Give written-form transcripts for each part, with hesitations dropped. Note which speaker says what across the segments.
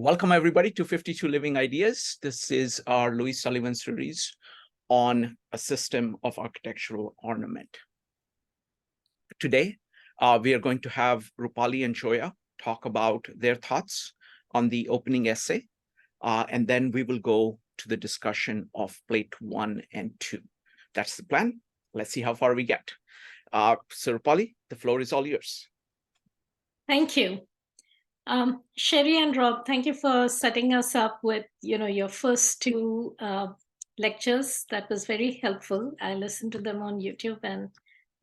Speaker 1: Welcome, everybody, to 52 Living Ideas. This is our Louis Sullivan series on a system of architectural ornament. Today, we are going to have Rupali and Joia talk about their thoughts on the opening essay, and then we will go to the discussion of plate 1 and 2. That's the plan. Let's see how far we get. So, Rupali, the floor is all yours.
Speaker 2: Thank you. Sherri and Rob, thank you for setting us up with your first two lectures. That was very helpful. I listened to them on YouTube and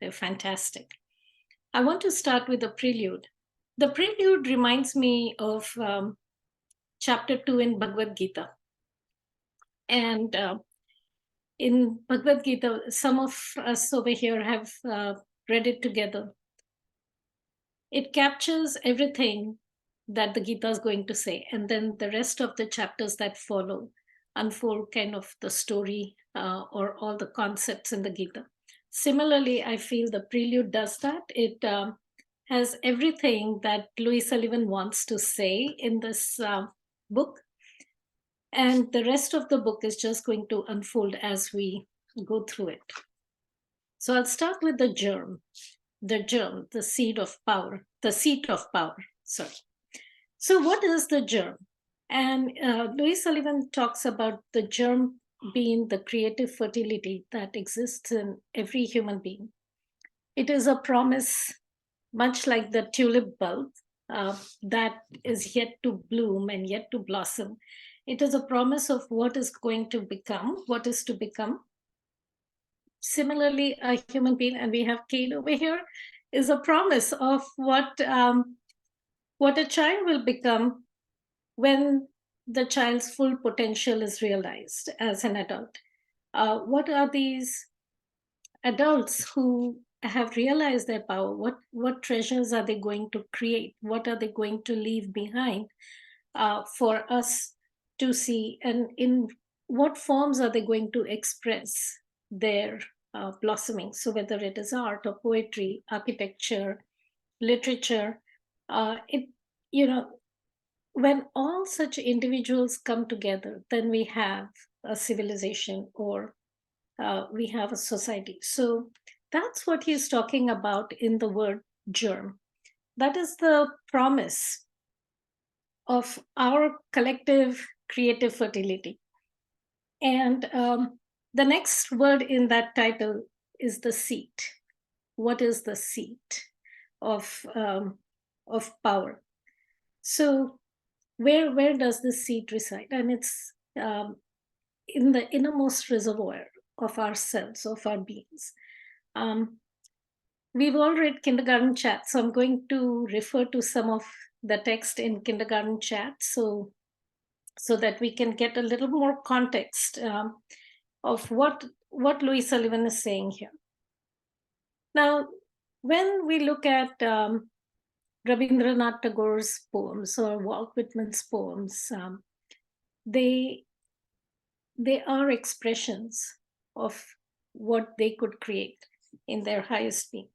Speaker 2: they're fantastic. I want to start with the prelude. The prelude reminds me of chapter 2 in Bhagavad Gita. And in Bhagavad Gita, some of us over here have read it together. It captures everything that the Gita is going to say, and then the rest of the chapters that follow unfold kind of the story or all the concepts in the Gita. Similarly, I feel the prelude does that. It has everything that Louis Sullivan wants to say in this book, and the rest of the book is just going to unfold as we go through it. So I'll start with the germ, the seed of power, the seat of power, sorry. So what is the germ? And Louis Sullivan talks about the germ being the creative fertility that exists in every human being. It is a promise, much like the tulip bulb that is yet to bloom and yet to blossom. It is a promise of what is going to become, what is to become. Similarly, a human being, and we have Kate over here, is a promise of what a child will become when the child's full potential is realized as an adult. What are these adults who have realized their power? What treasures are they going to create? What are they going to leave behind for us to see? And in what forms are they going to express their blossoming? So whether it is art or poetry, architecture, literature, when all such individuals come together, then we have a civilization or we have a society. So that's what he's talking about in the word germ. That is the promise of our collective creative fertility. And the next word in that title is the seat. What is the seat of power? So where does this seed reside? And it's in the innermost reservoir of ourselves, of our beings. We've all read Kindergarten Chat, so I'm going to refer to some of the text in Kindergarten Chat so that we can get a little more context of what Louis Sullivan is saying here. Now, when we look at Rabindranath Tagore's poems or Walt Whitman's poems, they are expressions of what they could create in their highest being.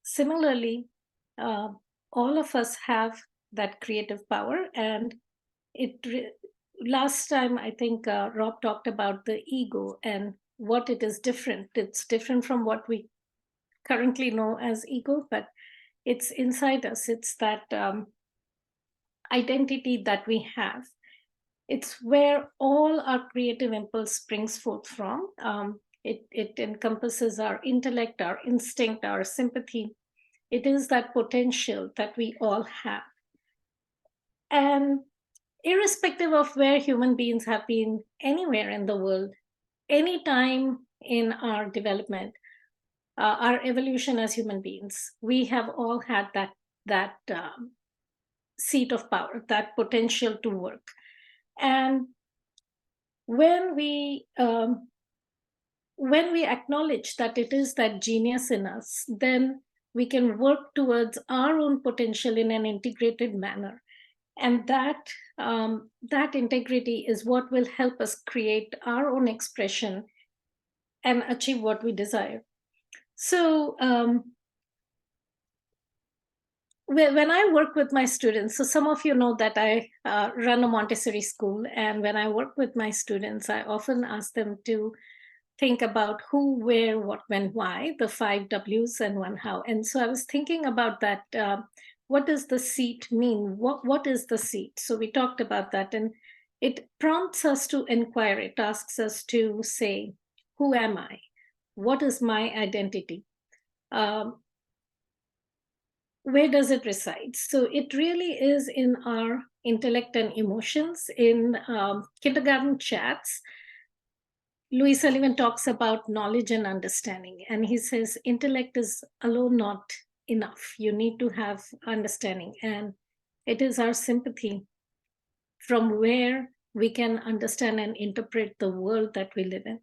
Speaker 2: Similarly, all of us have that creative power, and last time I think Rob talked about the ego and what it is different. It's different from what we currently know as ego, but it's inside us. It's that identity that we have. It's where all our creative impulse springs forth from. It encompasses our intellect, our instinct, our sympathy. It is that potential that we all have. And irrespective of where human beings have been anywhere in the world, any time in our development, our evolution as human beings, we have all had that seat of power, that potential to work. And when we acknowledge that it is that genius in us, then we can work towards our own potential in an integrated manner. And that integrity is what will help us create our own expression and achieve what we desire. So when I work with my students, so some of you know that I run a Montessori school, and when I work with my students, I often ask them to think about who, where, what, when, why, the 5 W's and 1 how. And so I was thinking about that. What does the seat mean? What is the seat? So we talked about that, and it prompts us to inquire. It asks us to say, who am I? What is my identity? Where does it reside? So it really is in our intellect and emotions. In kindergarten chats, Louis Sullivan talks about knowledge and understanding, and he says intellect is alone not enough. You need to have understanding, and it is our sympathy from where we can understand and interpret the world that we live in.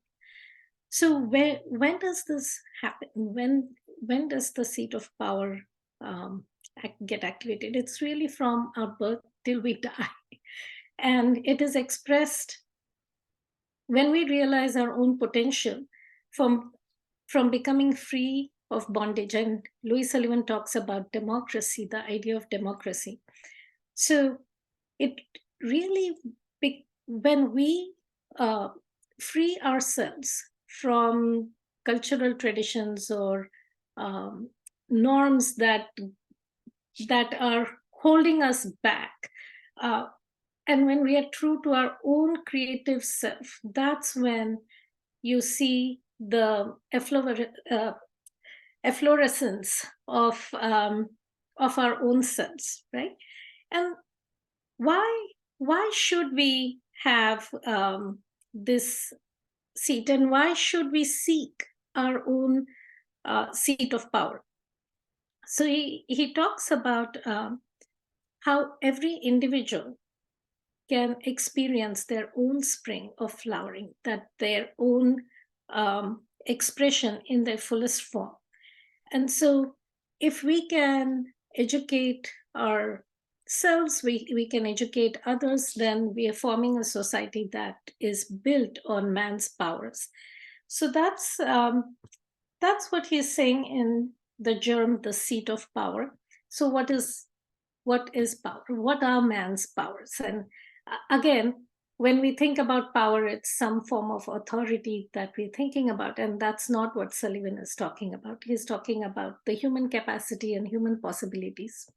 Speaker 2: So when does this happen? When does the seat of power get activated? It's really from our birth till we die, and it is expressed when we realize our own potential from becoming free of bondage. And Louis Sullivan talks about democracy, the idea of democracy. So it really, when we free ourselves from cultural traditions or norms that are holding us back, and when we are true to our own creative self, that's when you see the efflorescence of our own selves, right? And why should we have this seat, and why should we seek our own seat of power? So he talks about how every individual can experience their own spring of flowering, that their own expression in their fullest form. And so if we can educate ourselves, we can educate others, then we are forming a society that is built on man's powers. So that's what he's saying in the germ, the seat of power. So what is power? What are man's powers? And again, when we think about power, it's some form of authority that we're thinking about, and that's not what Sullivan is talking about. He's talking about the human capacity and human possibilities.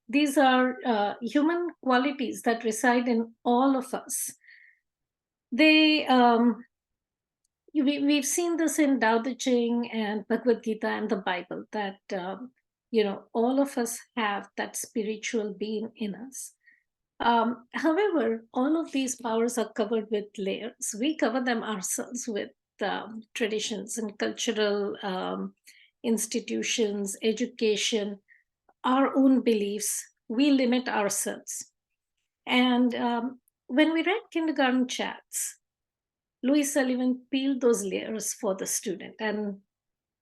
Speaker 2: These are human qualities that reside in all of us. They we've seen this in Tao Te Ching and Bhagavad Gita and the Bible, that all of us have that spiritual being in us. However, all of these powers are covered with layers. We cover them ourselves with traditions and cultural institutions, education, our own beliefs. We limit ourselves. And when we read kindergarten chats, Louis Sullivan peeled those layers for the student. And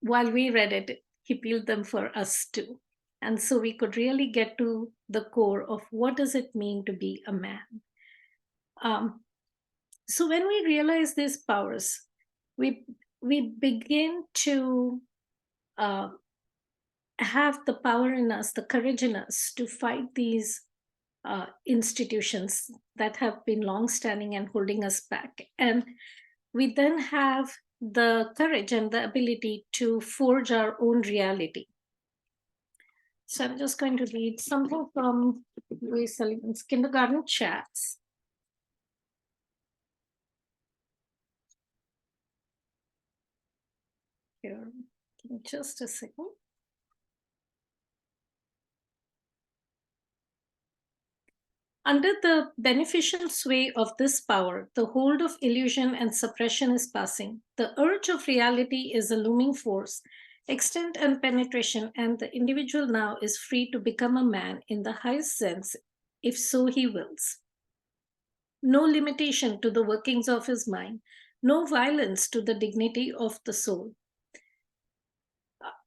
Speaker 2: while we read it, he peeled them for us too. And so we could really get to the core of what does it mean to be a man. So when we realize these powers, we begin to have the power in us, the courage in us to fight these institutions that have been long-standing and holding us back. And we then have the courage and the ability to forge our own reality. So I'm just going to read something from Louis Sullivan's kindergarten chats. Here, give me just a second. Under the beneficial sway of this power, the hold of illusion and suppression is passing. The urge of reality is a looming force, extent and penetration, and the individual now is free to become a man in the highest sense, if so he wills. No limitation to the workings of his mind, no violence to the dignity of the soul.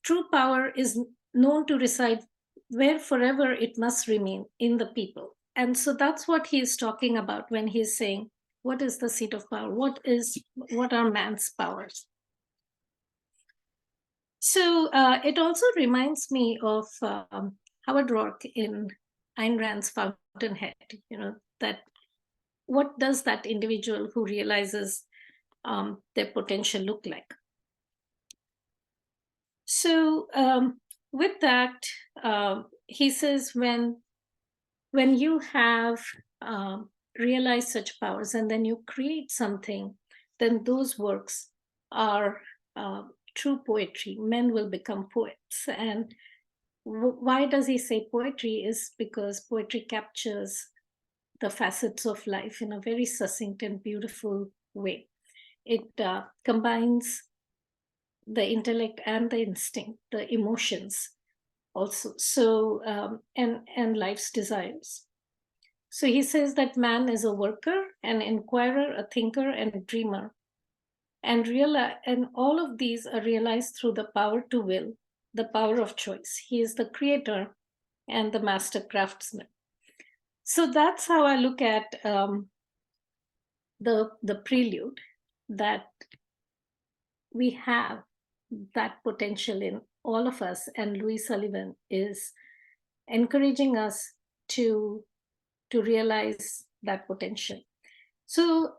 Speaker 2: True power is known to reside where forever it must remain, in the people. And so that's what he is talking about when he's saying, what is the seat of power? What are man's powers? So it also reminds me of Howard Rourke in Ayn Rand's Fountainhead, that what does that individual who realizes their potential look like? So with that, he says, when you have realized such powers and then you create something, then those works are true poetry. Men will become poets. And why does he say poetry? Is because poetry captures the facets of life in a very succinct and beautiful way. It combines the intellect and the instinct, the emotions also, so and life's desires. So he says that man is a worker, an inquirer, a thinker, and a dreamer, and all of these are realized through the power to will, the power of choice. He is the creator and the master craftsman. So that's how I look at the prelude, that we have that potential in all of us, and Louis Sullivan is encouraging us to realize that potential. So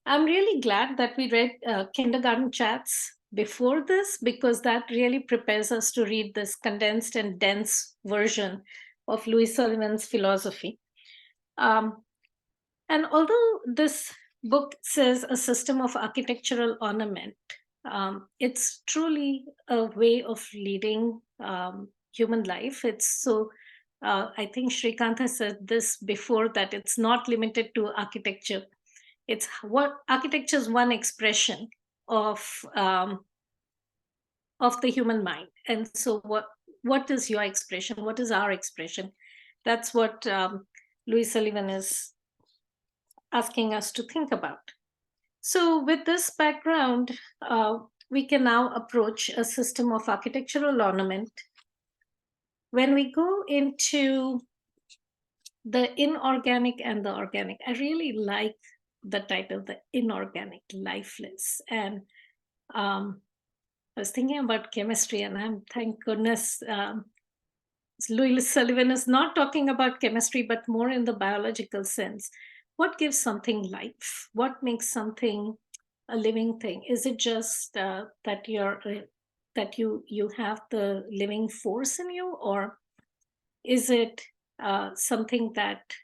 Speaker 2: I'm really glad that we read Kindergarten Chats before this, because that really prepares us to read this condensed and dense version of Louis Sullivan's philosophy. And although this book says a system of architectural ornament, it's truly a way of leading human life. It's so, I think Shrikant has said this before, that it's not limited to architecture. It's what architecture is one expression of the human mind. And so what is your expression? What is our expression? That's what Louis Sullivan is asking us to think about. So with this background, we can now approach a system of architectural ornament. When we go into the inorganic and the organic, I really like the title, the inorganic, lifeless. And I was thinking about chemistry, and thank goodness Louis Sullivan is not talking about chemistry, but more in the biological sense. What gives something life? What makes something a living thing? Is it just that you have the living force in you, or is it something that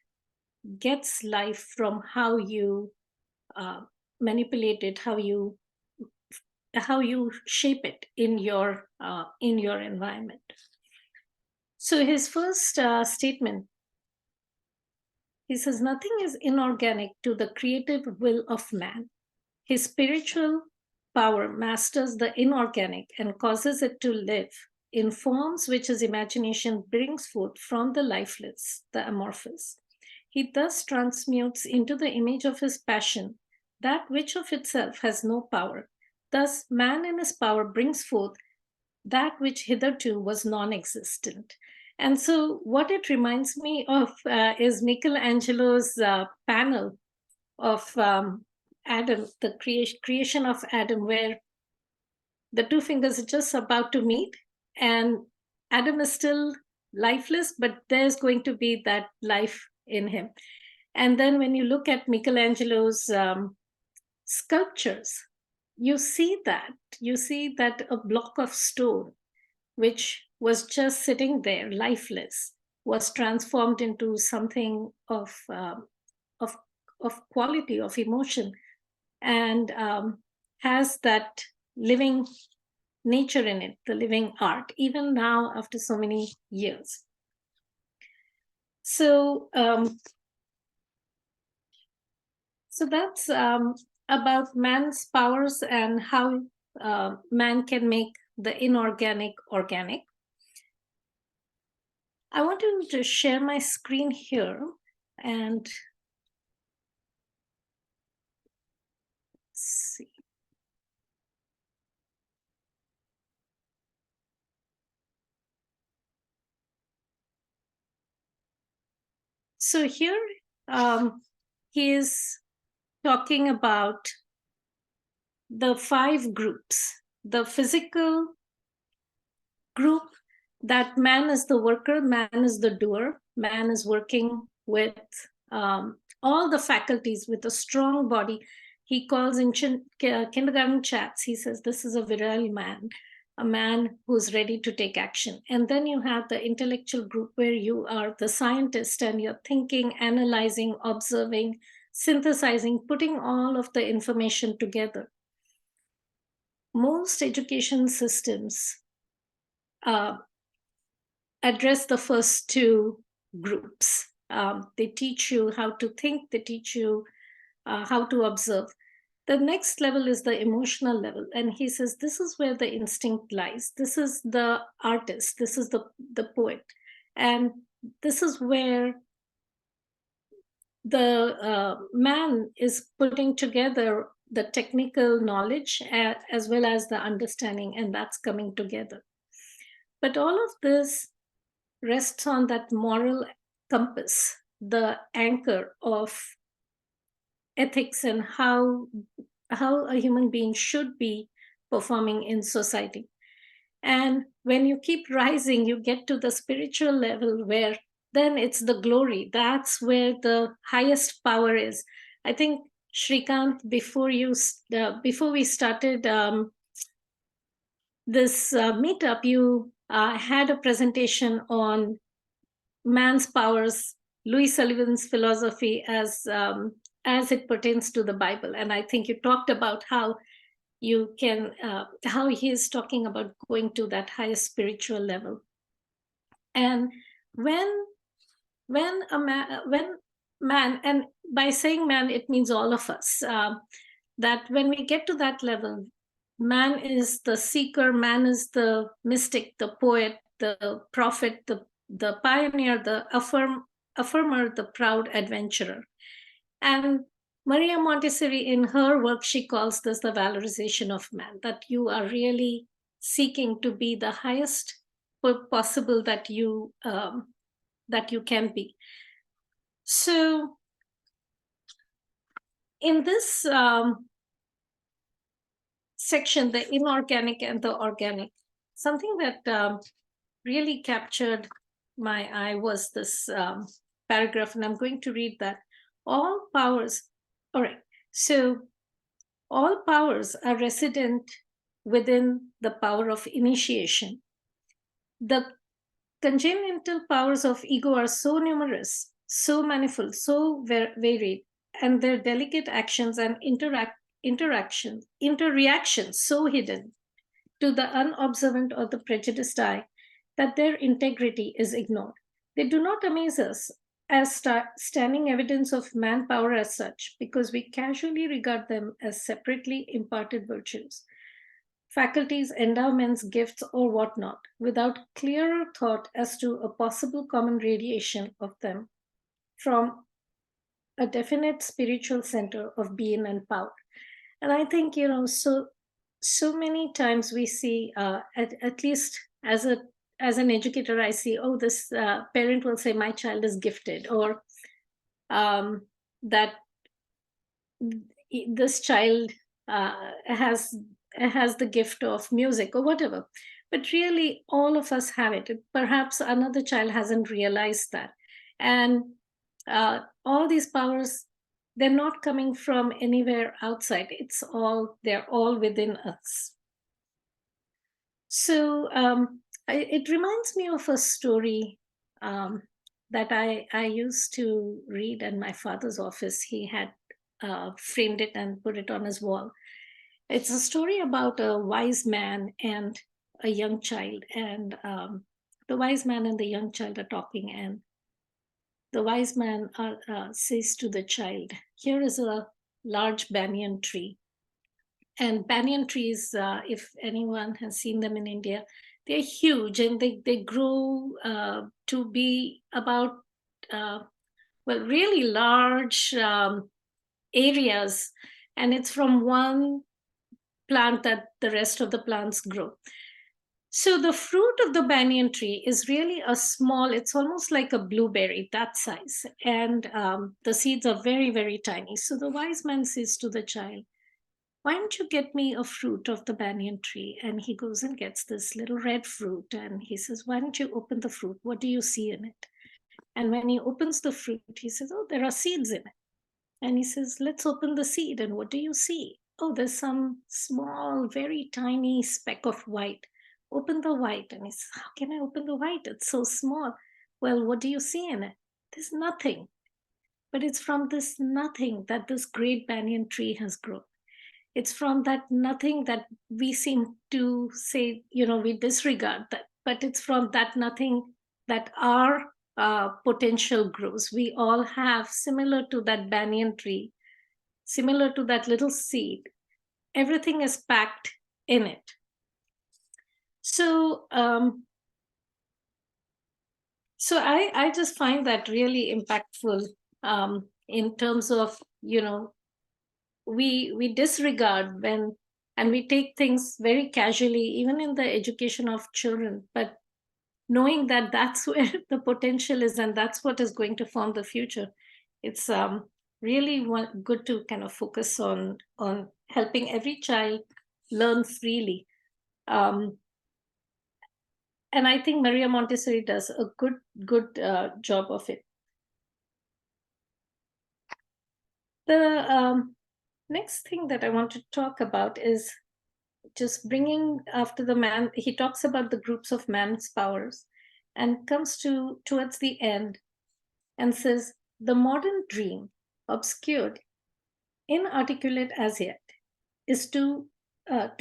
Speaker 2: gets life from how you manipulate it, how you shape it in your environment? So his first statement, he says, nothing is inorganic to the creative will of man. His spiritual power masters the inorganic and causes it to live in forms which his imagination brings forth from the lifeless, the amorphous. He thus transmutes into the image of his passion that which of itself has no power. Thus, man in his power brings forth that which hitherto was non-existent. And so what it reminds me of is Michelangelo's panel of Adam, the creation of Adam, where the two fingers are just about to meet, and Adam is still lifeless, but there's going to be that life in him. And then when you look at Michelangelo's sculptures, you see that a block of stone, which was just sitting there, lifeless, was transformed into something of quality, of emotion, and has that living nature in it, the living art, even now after so many years. So, so that's about man's powers and how man can make the inorganic organic. I want to share my screen here, and let's see. So here he is talking about the 5 groups: the physical group, that man is the worker, man is the doer, man is working with all the faculties with a strong body. He calls in kindergarten chats, he says, this is a virile man, a man who's ready to take action. And then you have the intellectual group where you are the scientist and you're thinking, analyzing, observing, synthesizing, putting all of the information together. Most education systems address the first two groups. They teach you how to think, they teach you how to observe. The next level is the emotional level. And he says, this is where the instinct lies. This is the artist, this is the poet. And this is where the man is putting together the technical knowledge as well as the understanding, and that's coming together. But all of this rests on that moral compass, the anchor of ethics and how a human being should be performing in society. And when you keep rising, you get to the spiritual level where then it's the glory. That's where the highest power is. I think, Shrikant, before we started this meetup, you had a presentation on man's powers, Louis Sullivan's philosophy as it pertains to the Bible. And I think you talked about how you can, how he is talking about going to that highest spiritual level. And when man, and by saying man, it means all of us, that when we get to that level, man is the seeker, man is the mystic, the poet, the prophet, the pioneer, the affirmer, the proud adventurer. And Maria Montessori, in her work, she calls this the valorization of man, that you are really seeking to be the highest possible that you can be. So in this section, the inorganic and the organic, something that really captured my eye was this paragraph, and I'm going to read that. All powers, all right, so all powers are resident within the power of initiation. The congenital powers of ego are so numerous, so manifold, so varied, and their delicate actions and interreactions so hidden to the unobservant or the prejudiced eye that their integrity is ignored. They do not amaze us as standing evidence of manpower as such, because we casually regard them as separately imparted virtues, faculties, endowments, gifts, or whatnot, without clearer thought as to a possible common radiation of them from a definite spiritual center of being and power. And I think, so many times we see, at least as an educator, I see, oh, this parent will say, my child is gifted, or that this child has the gift of music or whatever. But really, all of us have it. Perhaps another child hasn't realized that. And all these powers, they're not coming from anywhere outside. They're all within us. So it reminds me of a story that I used to read in my father's office. He had framed it and put it on his wall. It's a story about a wise man and a young child. And the wise man and the young child are talking, and the wise man says to the child, here is a large banyan tree. And banyan trees, if anyone has seen them in India, they're huge, and they grow to be about, really large areas. And it's from one plant that the rest of the plants grow. So the fruit of the banyan tree is really it's almost like a blueberry, that size. And the seeds are very, very tiny. So the wise man says to the child, why don't you get me a fruit of the banyan tree? And he goes and gets this little red fruit. And he says, why don't you open the fruit? What do you see in it? And when he opens the fruit, he says, oh, there are seeds in it. And he says, let's open the seed. And what do you see? Oh, there's some small, very tiny speck of white. Open the white. And he says, how can I open the white? It's so small. Well, what do you see in it? There's nothing. But it's from this nothing that this great banyan tree has grown. It's from that nothing that we seem to say, we disregard that, but it's from that nothing that our potential grows. We all have, similar to that banyan tree, similar to that little seed, everything is packed in it. So, I just find that really impactful in terms of, we disregard when, and we take things very casually, even in the education of children, but knowing that that's where the potential is and that's what is going to form the future. It's really good to kind of focus on helping every child learn freely. And I think Maria Montessori does a good job of it. The next thing that I want to talk about is just bringing after the man. He talks about the groups of man's powers and comes towards the end and says, the modern dream, obscured, inarticulate as yet, is to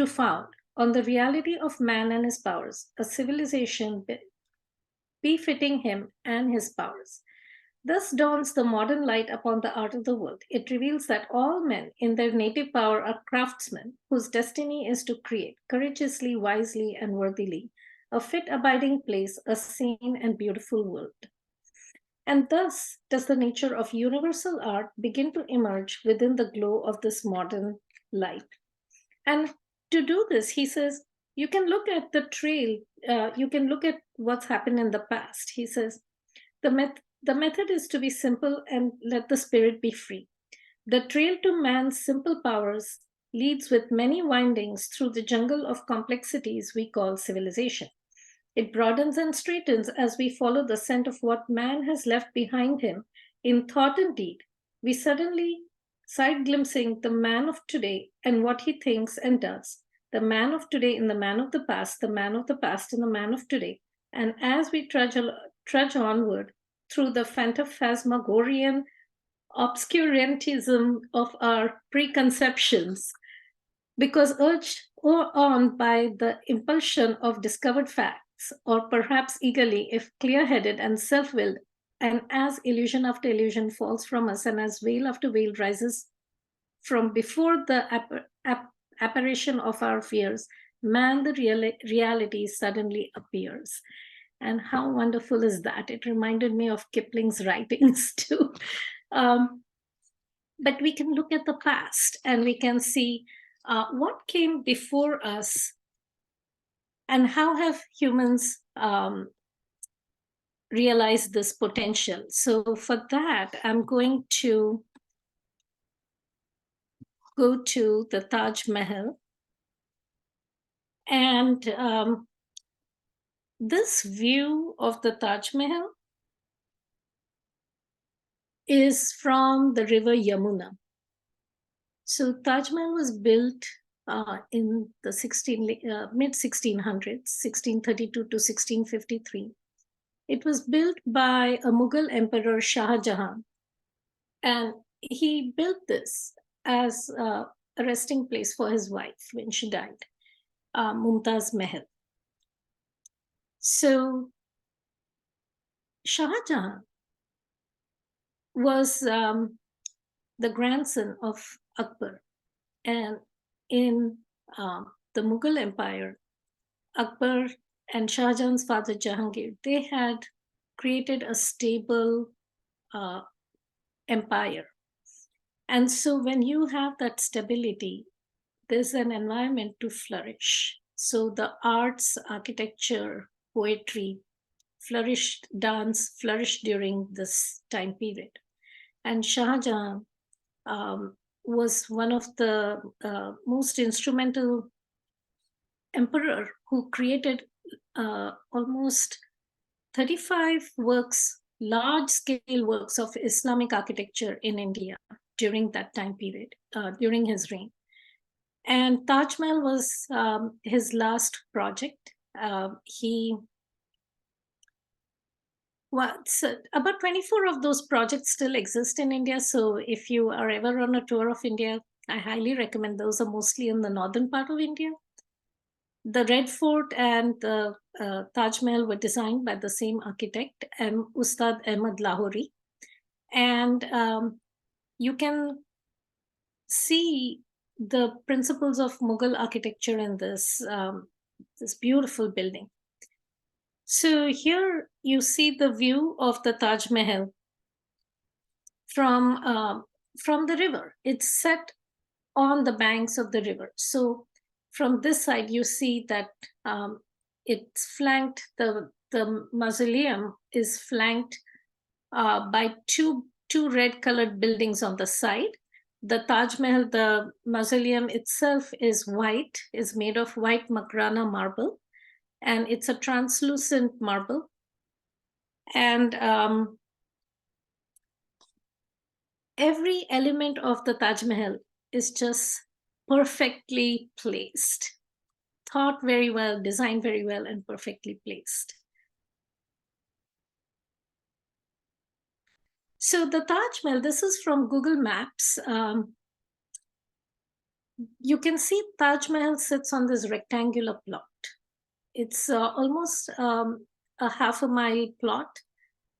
Speaker 2: found on the reality of man and his powers, a civilization befitting him and his powers. Thus dawns the modern light upon the art of the world. It reveals that all men in their native power are craftsmen whose destiny is to create courageously, wisely, and worthily a fit abiding place, a sane and beautiful world. And thus does the nature of universal art begin to emerge within the glow of this modern light. And to do this, he says, you can look at the trail, you can look at what's happened in the past. He says, the method is to be simple and let the spirit be free. The trail to man's simple powers leads with many windings through the jungle of complexities we call civilization. It broadens and straightens as we follow the scent of what man has left behind him in thought and deed. We suddenly side glimpsing the man of today and what he thinks and does, the man of today in the man of the past, the man of the past in the man of today. And as we trudge onward through the phantasmagorian obscurantism of our preconceptions, because urged on by the impulsion of discovered facts, or perhaps eagerly, if clear-headed and self-willed, and as illusion after illusion falls from us, and as veil after veil rises from before the apparition of our fears, man, the reality suddenly appears. And how wonderful is that? It reminded me of Kipling's writings too. But we can look at the past and we can see what came before us and how have humans realized this potential. So for that, I'm going to go to the Taj Mahal. And this view of the Taj Mahal is from the river Yamuna. So Taj Mahal was built in the mid 1600s, 1632 to 1653. It was built by a Mughal emperor, Shah Jahan. And he built this as a resting place for his wife when she died, Mumtaz Mahal. So Shah Jahan was the grandson of Akbar. And in the Mughal Empire, Akbar and Shah Jahan's father Jahangir, they had created a stable empire. And so when you have that stability, there's an environment to flourish. So the arts, architecture, poetry flourished, dance flourished during this time period. And Shah Jahan was one of the most instrumental emperor who created almost 35 works, large-scale works of Islamic architecture in India during that time period, during his reign. And Taj Mahal was his last project. So about 24 of those projects still exist in India. So if you are ever on a tour of India, I highly recommend those. Are mostly in the northern part of India. The Red Fort and the Taj Mahal were designed by the same architect, Ustad Ahmad Lahori. And you can see the principles of Mughal architecture in this, this beautiful building. So here you see the view of the Taj Mahal from the river. It's set on the banks of the river. So from this side, you see that it's flanked, the mausoleum is flanked by two red colored buildings on the side. The Taj Mahal, the mausoleum itself is white, is made of white Makrana marble, and it's a translucent marble. And every element of the Taj Mahal is just perfectly placed, thought very well, designed very well, and perfectly placed. So the Taj Mahal, this is from Google Maps. You can see Taj Mahal sits on this rectangular plot. It's almost a half a mile plot.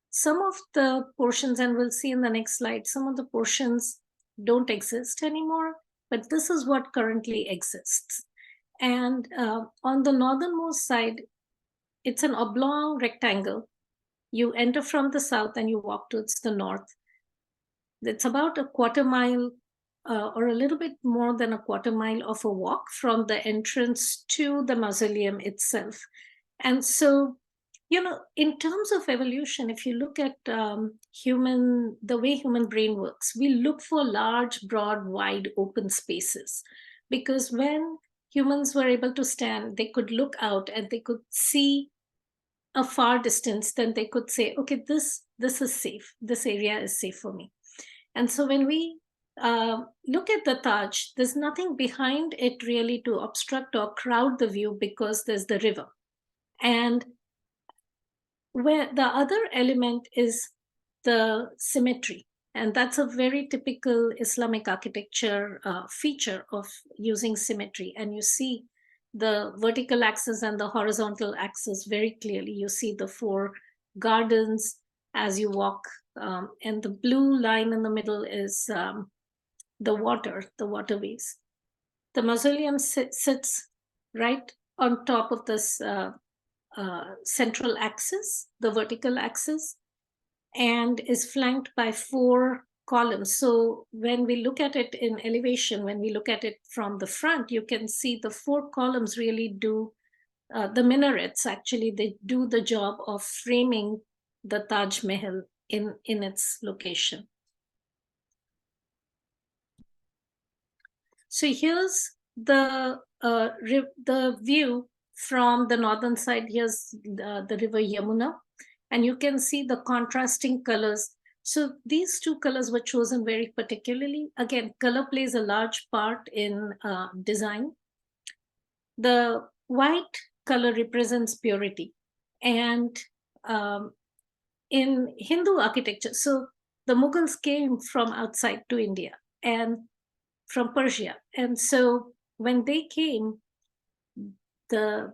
Speaker 2: Some of the portions, and we'll see in the next slide, some of the portions don't exist anymore, but this is what currently exists. And on the northernmost side, it's an oblong rectangle. You enter from the south and you walk towards the north. It's about a quarter mile or a little bit more than a quarter mile of a walk from the entrance to the mausoleum itself. And so, you know, in terms of evolution, if you look at the way human brain works, we look for large, broad, wide, open spaces. Because when humans were able to stand, they could look out and they could see a far distance, then they could say, okay, this is safe. This area is safe for me. And so when we look at the Taj, there's nothing behind it really to obstruct or crowd the view because there's the river. And where the other element is the symmetry. And that's a very typical Islamic architecture feature of using symmetry. And you see the vertical axis and the horizontal axis very clearly. You see the four gardens as you walk. And the blue line in the middle is the waterways. The mausoleum sits right on top of this central axis, the vertical axis, and is flanked by four columns. So when we look at it in elevation, when we look at it from the front, you can see the four columns really do, the minarets actually, they do the job of framing the Taj Mahal in its location. So here's the view from the northern side. Here's the river Yamuna, and you can see the contrasting colors. So these two colors were chosen very particularly. Again, color plays a large part in design. The white color represents purity. And in Hindu architecture, so the Mughals came from outside to India and from Persia. And so when they came, the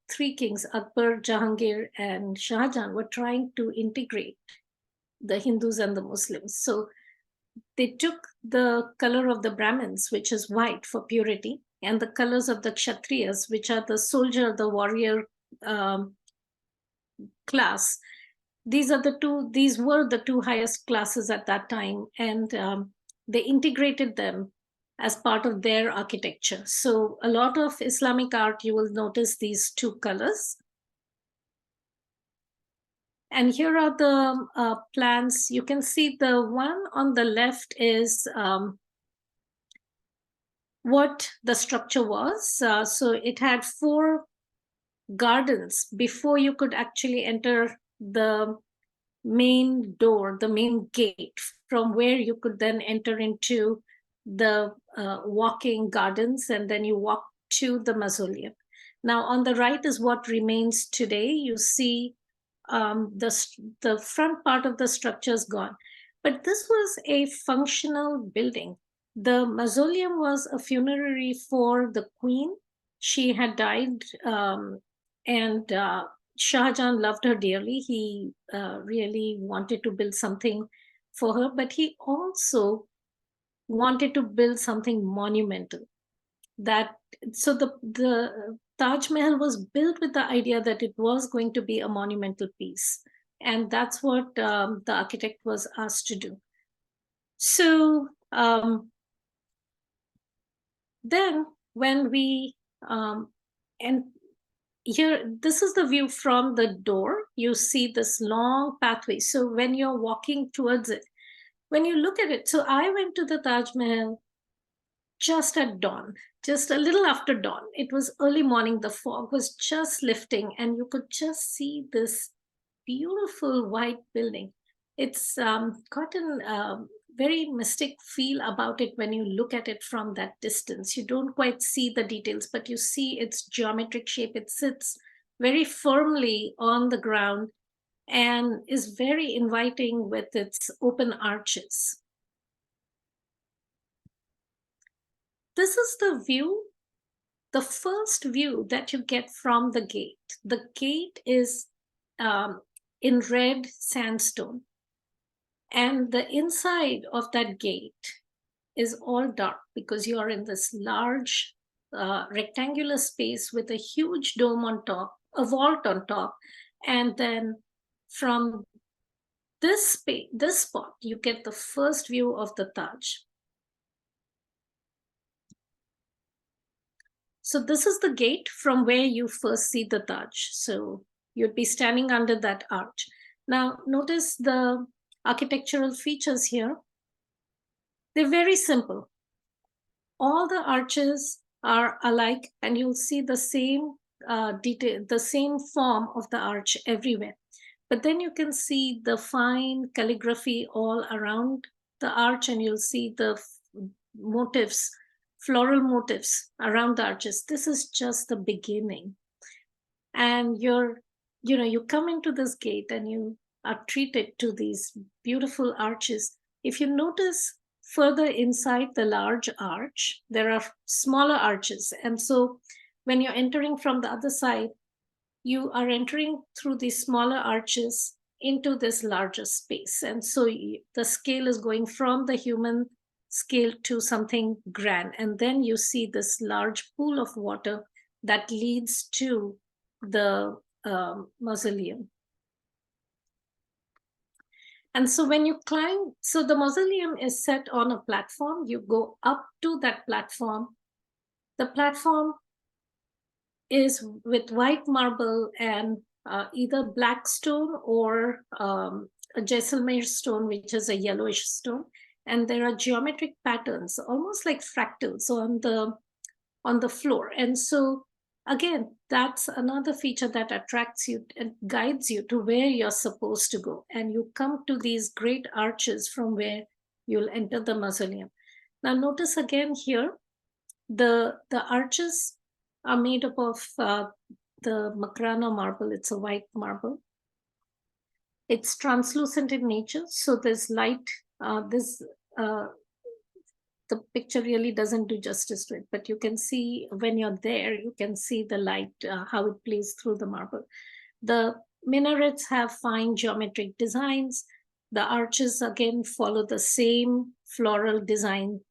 Speaker 2: three kings, Akbar, Jahangir, and Shah Jahan, were trying to integrate the Hindus and the Muslims. So they took the color of the Brahmins, which is white for purity, and the colors of the Kshatriyas, which are the soldier, the warrior class. These were the two highest classes at that time, and they integrated them as part of their architecture. So a lot of Islamic art, you will notice these two colors. And here are the plans. You can see the one on the left is what the structure was. So it had 4 gardens before you could actually enter the main door, the main gate, from where you could then enter into the walking gardens, and then you walk to the mausoleum. Now, on the right is what remains today. You see the front part of the structure is gone. But this was a functional building. The mausoleum was a funerary for the queen. She had died, and Shah Jahan loved her dearly. He really wanted to build something for her, but he also wanted to build something monumental. That so the Taj Mahal was built with the idea that it was going to be a monumental piece, and that's what the architect was asked to do. So then when we and here, this is the view from the door. You see this long pathway. So when you're walking towards it, when you look at it, so I went to the Taj Mahal just at dawn, just a little after dawn. It was early morning. The fog was just lifting, and you could just see this beautiful white building. It's got a very mystic feel about it when you look at it from that distance. You don't quite see the details, but you see its geometric shape. It sits very firmly on the ground and is very inviting with its open arches. This is the view, the first view that you get from the gate. The gate is in red sandstone, and the inside of that gate is all dark because you are in this large rectangular space with a huge dome on top, a vault on top, and then from this spot you get the first view of the Taj. So this is the gate from where you first see the Taj. So you'd be standing under that arch. Now notice the architectural features here. They're very simple. All the arches are alike, and you'll see the same detail, the same form of the arch everywhere. But then you can see the fine calligraphy all around the arch, and you'll see the motifs, floral motifs around the arches. This is just the beginning. And you come into this gate and you are treated to these beautiful arches. If you notice further inside the large arch, there are smaller arches. And so when you're entering from the other side, you are entering through these smaller arches into this larger space. And so the scale is going from the human scale to something grand. And then you see this large pool of water that leads to the mausoleum. And so when you climb, so the mausoleum is set on a platform. You go up to that platform. The platform is with white marble and either black stone or a Jaisalmer stone, which is a yellowish stone. And there are geometric patterns, almost like fractals on the floor. And so again, that's another feature that attracts you and guides you to where you're supposed to go. And you come to these great arches from where you'll enter the mausoleum. Now notice again here, the arches are made up of the Makrana marble. It's a white marble. It's translucent in nature, so there's light. The picture really doesn't do justice to it, but you can see when you're there, you can see the light, how it plays through the marble. The minarets have fine geometric designs. The arches, again, follow the same floral design.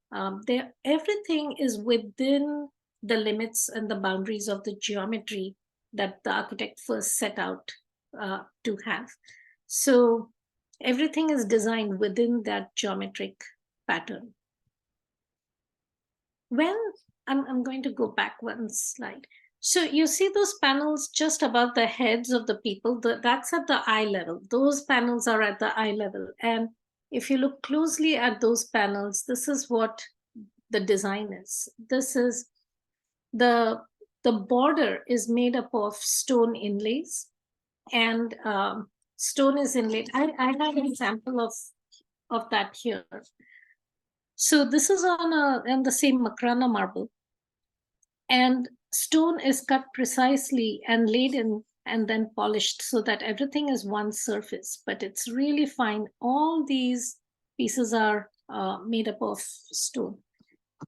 Speaker 2: Everything is within the limits and the boundaries of the geometry that the architect first set out to have. So everything is designed within that geometric pattern. When I'm going to go back one slide. So you see those panels just above the heads of the people, that's at the eye level. Those panels are at the eye level. And if you look closely at those panels, this is what the design is. This is the border is made up of stone inlays, and stone is inlaid. I have an example of that here. So this is on the same Makrana marble, and stone is cut precisely and laid in and then polished so that everything is one surface, but it's really fine. All these pieces are made up of stone.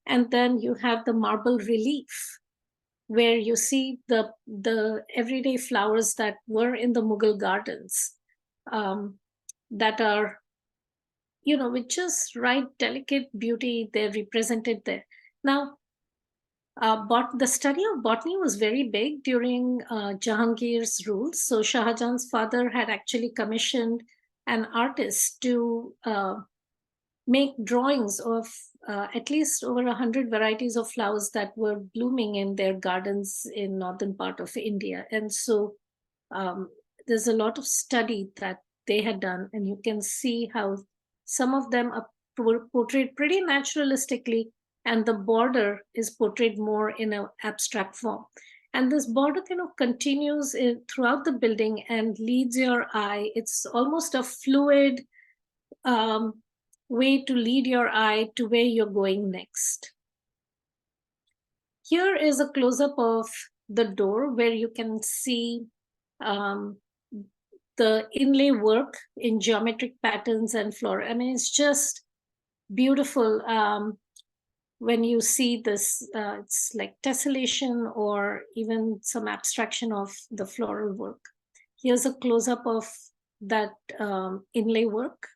Speaker 2: And then you have the marble relief, where you see the everyday flowers that were in the Mughal gardens, that are, with just right, delicate beauty, they're represented there. Now, the study of botany was very big during Jahangir's rule. So Shah Jahan's father had actually commissioned an artist to make drawings of at least over 100 varieties of flowers that were blooming in their gardens in northern part of India. And so there's a lot of study that they had done, and you can see how some of them are portrayed pretty naturalistically, and the border is portrayed more in an abstract form. And this border kind of continues throughout the building and leads your eye. It's almost a fluid way to lead your eye to where you're going next. Here is a close-up of the door where you can see the inlay work in geometric patterns and flora. I mean, it's just beautiful. When you see this, it's like tessellation or even some abstraction of the floral work. Here's a close-up of that inlay work.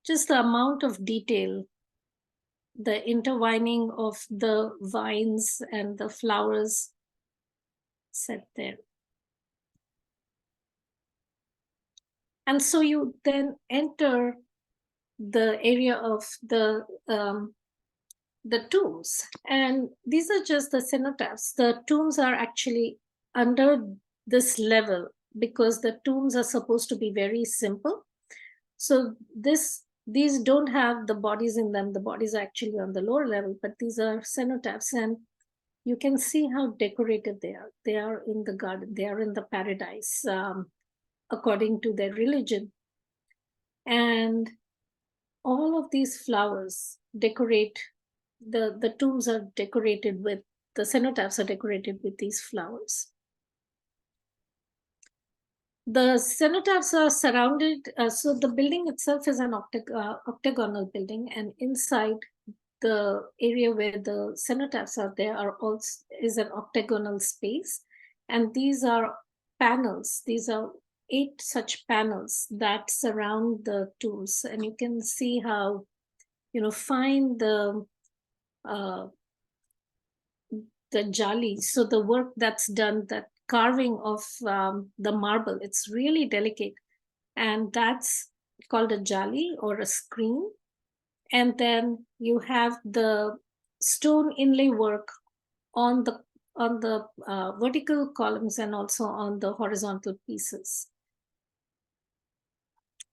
Speaker 2: Just the amount of detail, the intertwining of the vines and the flowers set there. And so you then enter the area of the tombs, and these are just the cenotaphs. The tombs are actually under this level because the tombs are supposed to be very simple. So these don't have the bodies in them. The bodies are actually on the lower level, but these are cenotaphs, and you can see how decorative they are. They are in the garden. They are in the paradise, according to their religion. And all of these flowers decorate, the tombs are decorated with, the cenotaphs are decorated with these flowers. The cenotaphs are surrounded, so the building itself is an octagonal building, and inside the area where the cenotaphs are, there are also is an octagonal space, and these are panels. These are 8 such panels that surround the tombs, and you can see how, fine the jali, so the work that's done, that carving of the marble, it's really delicate, and that's called a jali or a screen. And then you have the stone inlay work on the vertical columns and also on the horizontal pieces.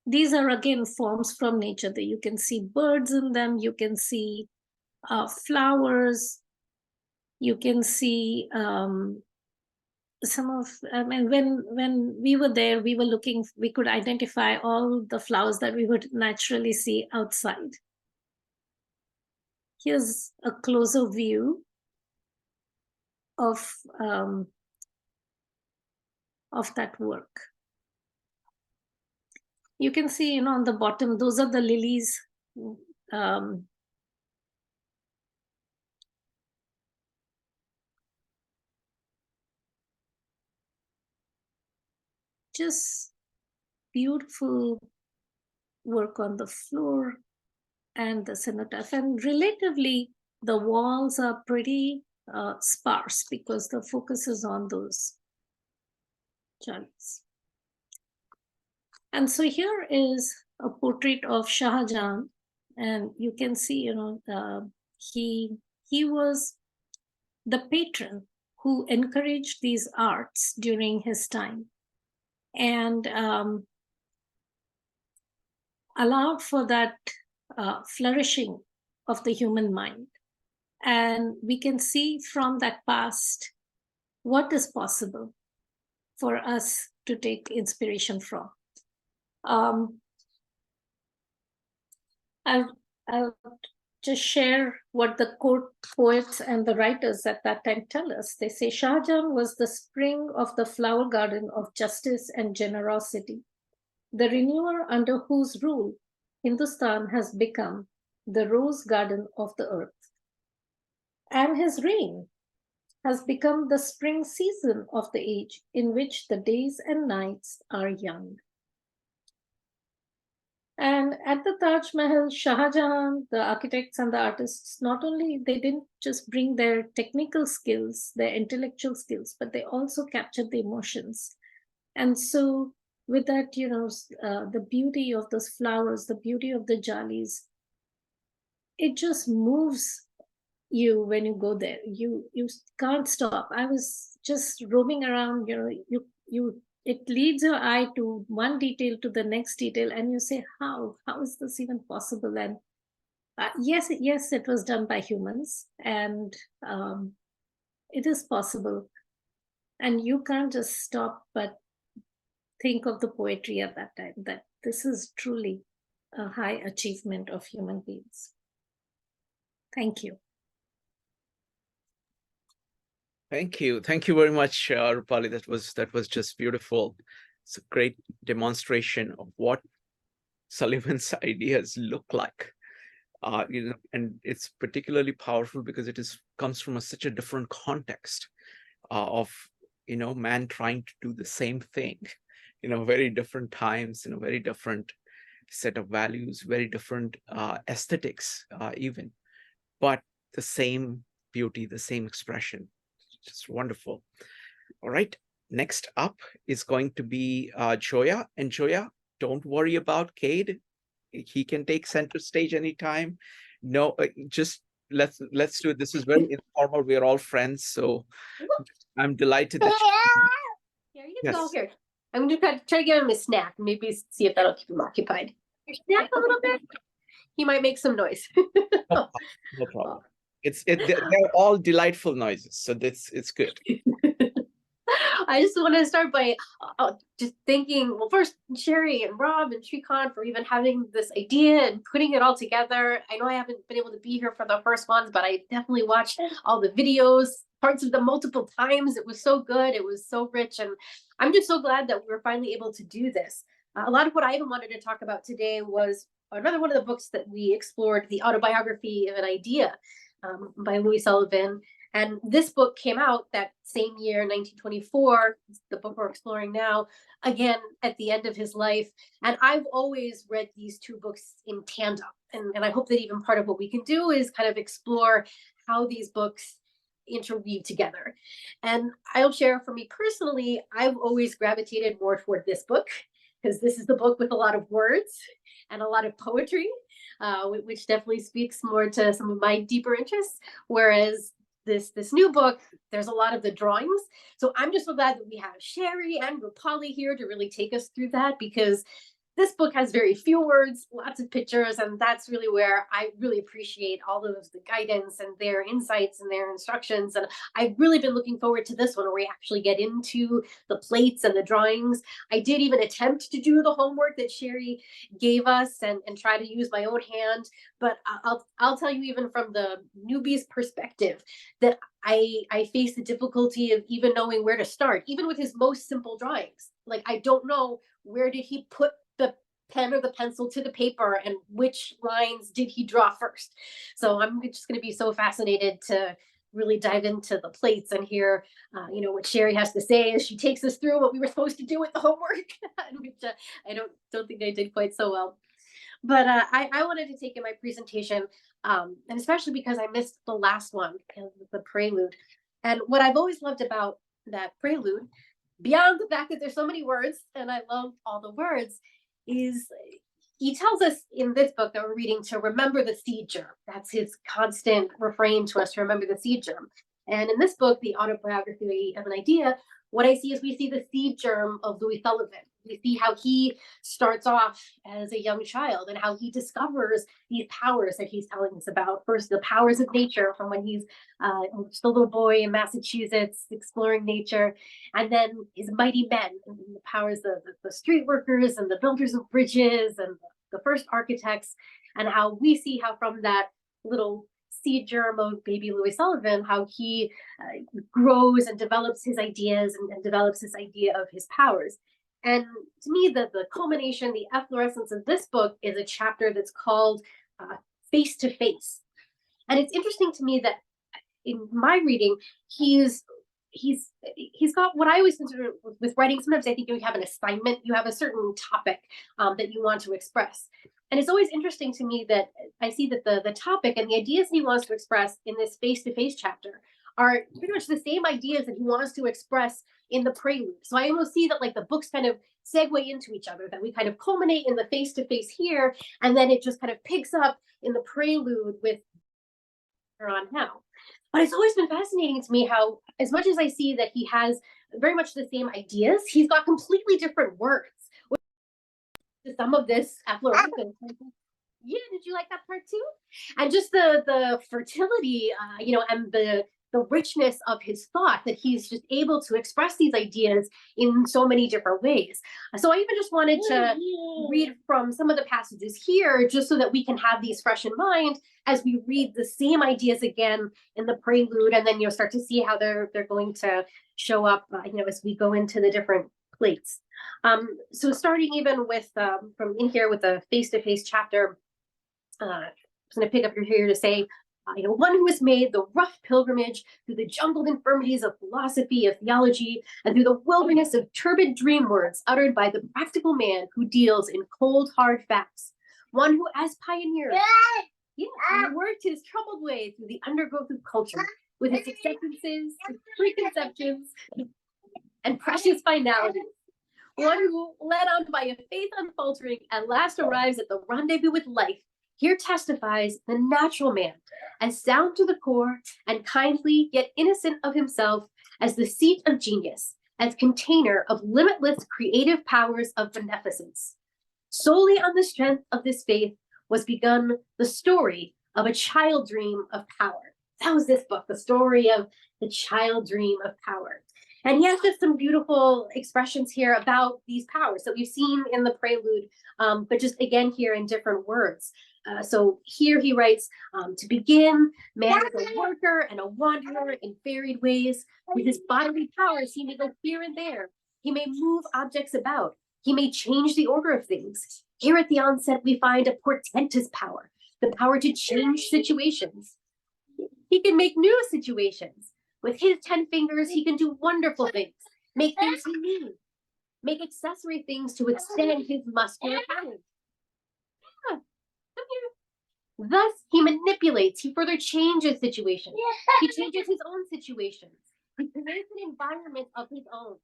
Speaker 2: These are again forms from nature. That you can see birds in them, you can see flowers, you can see some of, I mean, when we were there, we were looking, we could identify all the flowers that we would naturally see outside. Here's a closer view of that work. You can see, on the bottom, those are the lilies. Just beautiful work on the floor and the cenotaph. And relatively, the walls are pretty sparse because the focus is on those jalis. And so here is a portrait of Shah Jahan, and you can see, he was the patron who encouraged these arts during his time, and allowed for that flourishing of the human mind. And we can see from that past what is possible for us to take inspiration from. I'll just share what the court poets and the writers at that time tell us. They say Shah Jahan was the spring of the flower garden of justice and generosity, the renewer under whose rule Hindustan has become the rose garden of the earth. And his reign has become the spring season of the age in which the days and nights are young. And at the Taj Mahal, Shah Jahan, the architects and the artists, not only they didn't just bring their technical skills, their intellectual skills, but they also captured the emotions. And so with that, the beauty of those flowers, the beauty of the jalis, it just moves you when you go there. You can't stop. I was just roaming around, it leads your eye to one detail to the next detail, and you say, how is this even possible? And yes, it was done by humans, and it is possible. And you can't just stop but think of the poetry at that time, that this is truly a high achievement of human beings. Thank you.
Speaker 1: Thank you. Thank you very much, Rupali. That was just beautiful. It's a great demonstration of what Sullivan's ideas look like. And it's particularly powerful because it comes from such a different context of man trying to do the same thing, very different times, very different set of values, very different aesthetics, even, but the same beauty, the same expression. Just wonderful. All right. Next up is going to be Joia. And Joia, don't worry about Cade. He can take center stage anytime. No, just let's do it. This is very informal. We're all friends, so I'm delighted that.
Speaker 3: Here you go. Here, I'm gonna try to give him a snack. Maybe see if that'll keep him occupied. Snack a little bit. He might make some noise.
Speaker 1: No problem. They're all delightful noises, so it's good.
Speaker 3: I just want to start by just thanking, well, first Sherri and Rob and Shrikant for even having this idea and putting it all together. I know I haven't been able to be here for the first ones, but I definitely watched all the videos, parts of them multiple times. It was so good. It was so rich. And I'm just so glad that we were finally able to do this. A lot of what I even wanted to talk about today was another one of the books that we explored, The Autobiography of an Idea, by Louis Sullivan. And this book came out that same year, 1924, the book we're exploring now, again, at the end of his life. And I've always read these two books in tandem. And I hope that even part of what we can do is kind of explore how these books interweave together. And I'll share, for me personally, I've always gravitated more toward this book, because this is the book with a lot of words and a lot of poetry, which definitely speaks more to some of my deeper interests. Whereas this new book, there's a lot of the drawings. So I'm just so glad that we have Sherri and Rupali here to really take us through that, because this book has very few words, lots of pictures, and that's really where I really appreciate all of the guidance and their insights and their instructions. And I've really been looking forward to this one, where we actually get into the plates and the drawings. I did even attempt to do the homework that Sherri gave us and try to use my own hand, but I'll tell you, even from the newbie's perspective, that I face the difficulty of even knowing where to start, even with his most simple drawings. Like, I don't know, where did he put the pen or the pencil to the paper, and which lines did he draw first? So I'm just going to be so fascinated to really dive into the plates and hear, what Sherri has to say as she takes us through what we were supposed to do with the homework, which I don't think I did quite so well. But I wanted to take in my presentation, and especially because I missed the last one, the prelude. And what I've always loved about that prelude, beyond the fact that there's so many words, and I love all the words, is he tells us in this book that we're reading to remember the seed germ. That's his constant refrain to us, to remember the seed germ. And in this book, The Autobiography of an Idea, what I see is we see the seed germ of Louis Sullivan, We see how he starts off as a young child and how he discovers these powers that he's telling us about. First, the powers of nature from when he's just a little boy in Massachusetts exploring nature, and then his mighty men and the powers of the street workers and the builders of bridges and the first architects, and how we see how from that little seed germ of baby Louis Sullivan, how he grows and develops his ideas and develops this idea of his powers. And to me, the culmination, the efflorescence of this book is a chapter that's called Face to Face. And it's interesting to me that in my reading, he's got what I always consider with writing. Sometimes I think you have an assignment, you have a certain topic that you want to express. And it's always interesting to me that I see that the topic and the ideas he wants to express in this face-to-face chapter are pretty much the same ideas that he wants to express in the prelude. So I almost see that like the books kind of segue into each other, that we kind of culminate in the face-to-face here, and then it just kind of picks up in the prelude with on how. But it's always been fascinating to me how, as much as I see that he has very much the same ideas, he's got completely different words. Some of this efflorescence. Yeah, did you like that part too? And just the fertility, and the richness of his thought, that he's just able to express these ideas in so many different ways. So I even just wanted to read from some of the passages here, just so that we can have these fresh in mind as we read the same ideas again in the prelude, and then you'll start to see how they're going to show up, as we go into the different plates. So starting even with from in here with the face-to-face chapter, I'm going to pick up here to say, one who has made the rough pilgrimage through the jungled infirmities of philosophy, of theology, and through the wilderness of turbid dream words uttered by the practical man who deals in cold, hard facts. One who, as pioneer, worked his troubled way through the undergrowth of culture, with its acceptances, its preconceptions, and precious finalities. One who, led on by a faith unfaltering, at last arrives at the rendezvous with life, here testifies the natural man, as sound to the core and kindly yet innocent of himself, as the seat of genius, as container of limitless creative powers of beneficence. Solely on the strength of this faith was begun the story of a child dream of power. That was this book, the story of the child dream of power. And he has just some beautiful expressions here about these powers that we've seen in the prelude, but just again here in different words. So here he writes, to begin, man is a worker and a wanderer in varied ways. With his bodily powers, he may go here and there. He may move objects about. He may change the order of things. Here at the onset, we find a portentous power, the power to change situations. He can make new situations. With his 10 fingers, he can do wonderful things, make things he needs, make accessory things to extend his muscular power. Yeah, come here. Thus, he manipulates, he further changes situations. He changes his own situations. He creates an environment of his own.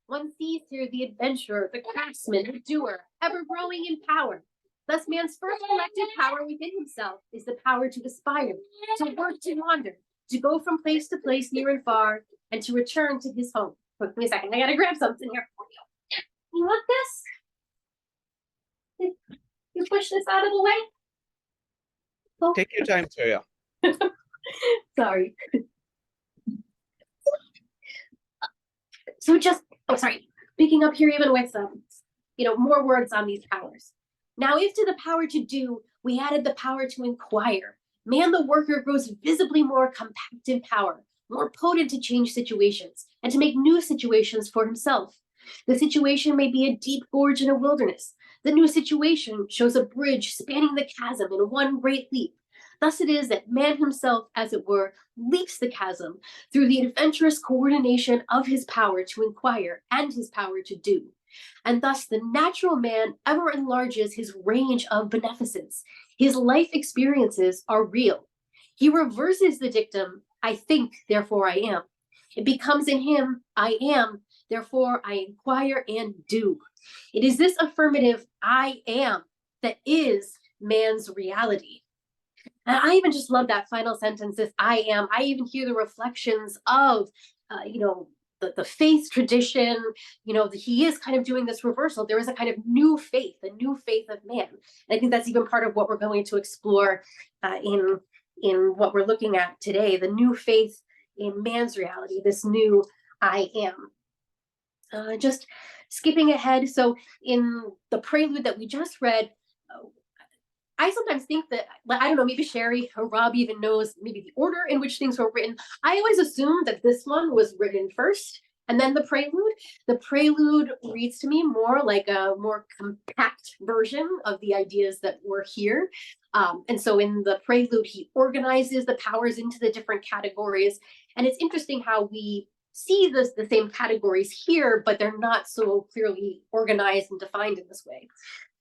Speaker 3: One sees here the adventurer, the craftsman, the doer, ever growing in power. Thus, man's first collective power within himself is the power to aspire, to work, to wander, to go from place to place near and far, and to return to his home. Wait, give me a second, I gotta grab something here for you. You want this? You push this out of the way? Oh.
Speaker 1: Take your time, Joia.
Speaker 3: Sorry. So just, picking up here even with more words on these powers. Now, if to the power to do, we added the power to inquire, man the worker grows visibly more compact in power, more potent to change situations, and to make new situations for himself. The situation may be a deep gorge in a wilderness. The new situation shows a bridge spanning the chasm in one great leap. Thus it is that man himself, as it were, leaps the chasm through the adventurous coordination of his power to inquire and his power to do. And thus the natural man ever enlarges his range of beneficence. His life experiences are real. He reverses the dictum, I think, therefore I am. It becomes in him, I am, therefore I inquire and do. It is this affirmative, I am, that is man's reality. And I even just love that final sentence, this I am. I even hear the reflections of, the faith tradition, he is kind of doing this reversal. There is a kind of new faith of man. And I think that's even part of what we're going to explore in what we're looking at today, the new faith in man's reality, this new I am. Just skipping ahead. So in the prelude that we just read, I sometimes think that, I don't know, maybe Sherri or Rob even knows maybe the order in which things were written. I always assumed that this one was written first and then the prelude. The prelude reads to me more like a more compact version of the ideas that were here. And so in the prelude, he organizes the powers into the different categories. And it's interesting how we see the same categories here, but they're not so clearly organized and defined in this way.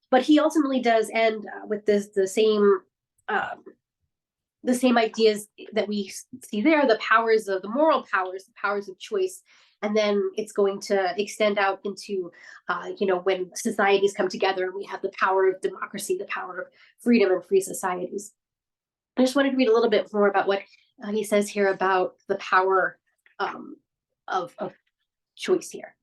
Speaker 3: But he ultimately does end with the same ideas that we see there, the powers of the moral powers, the powers of choice. And then it's going to extend out into, when societies come together and we have the power of democracy, the power of freedom and free societies. I just wanted to read a little bit more about what he says here about the power of choice here.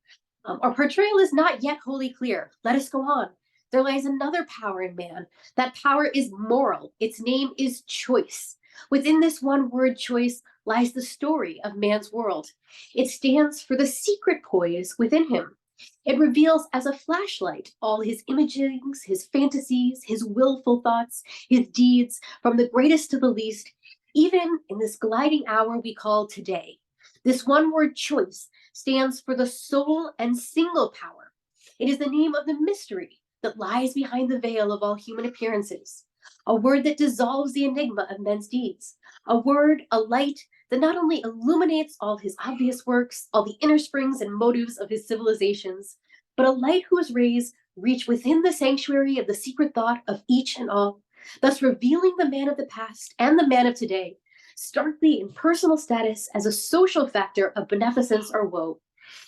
Speaker 3: Our portrayal is not yet wholly clear. Let us go on. There lies another power in man. That power is moral. Its name is choice. Within this one word, choice, lies the story of man's world. It stands for the secret poise within him. It reveals as a flashlight all his imagings, his fantasies, his willful thoughts, his deeds, from the greatest to the least, even in this gliding hour we call today. This one word, choice, stands for the sole and single power. It is the name of the mystery that lies behind the veil of all human appearances, a word that dissolves the enigma of men's deeds, a word, a light that not only illuminates all his obvious works, all the inner springs and motives of his civilizations, but a light whose rays reach within the sanctuary of the secret thought of each and all, thus revealing the man of the past and the man of today, starkly in personal status as a social factor of beneficence or woe.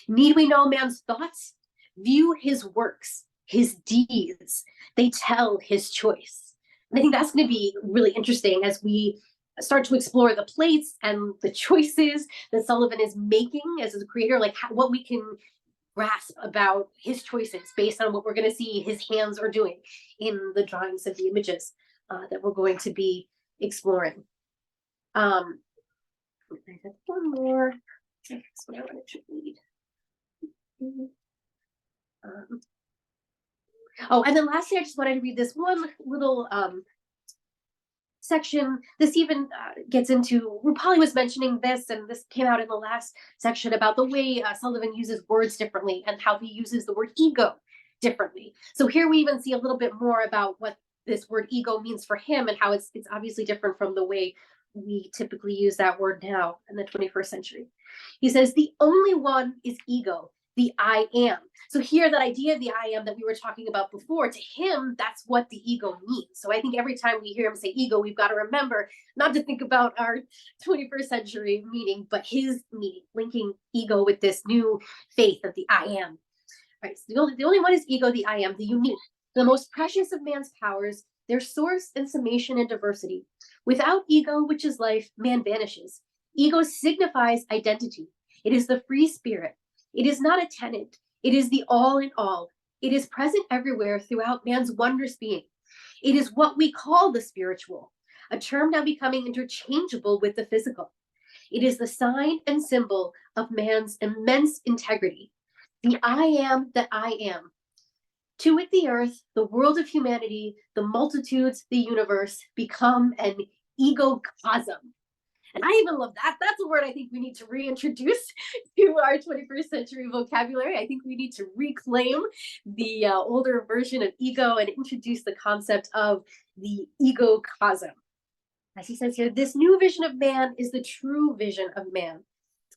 Speaker 3: Need we know man's thoughts? View his works, his deeds. They tell his choice. And I think that's going to be really interesting as we start to explore the plates and the choices that Sullivan is making as a creator, like what we can grasp about his choices based on what we're going to see his hands are doing in the drawings of the images that we're going to be exploring. I have one more. That's what I wanted to read. And then lastly, I just wanted to read this one little section. This even gets into, Rupali was mentioning this, and this came out in the last section about the way Sullivan uses words differently and how he uses the word ego differently. So here we even see a little bit more about what this word ego means for him and how it's obviously different from the way we typically use that word now in the 21st century. He says, the only one is ego, the I am. So here, that idea of the I am that we were talking about before, to him, that's what the ego means. So I think every time we hear him say ego, we've got to remember not to think about our 21st century meaning, but his meaning, linking ego with this new faith of the I am. Right. So the only one is ego, the I am, the unique, the most precious of man's powers, their source and summation and diversity. Without ego, which is life, man vanishes. Ego signifies identity. It is the free spirit. It is not a tenant. It is the all in all. It is present everywhere throughout man's wondrous being. It is what we call the spiritual, a term now becoming interchangeable with the physical. It is the sign and symbol of man's immense integrity. The I am that I am. To it, the earth, the world of humanity, the multitudes, the universe become an egocosm. And I even love that. That's a word I think we need to reintroduce to our 21st century vocabulary. I think we need to reclaim the older version of ego and introduce the concept of the egocosm. As he says here, this new vision of man is the true vision of man.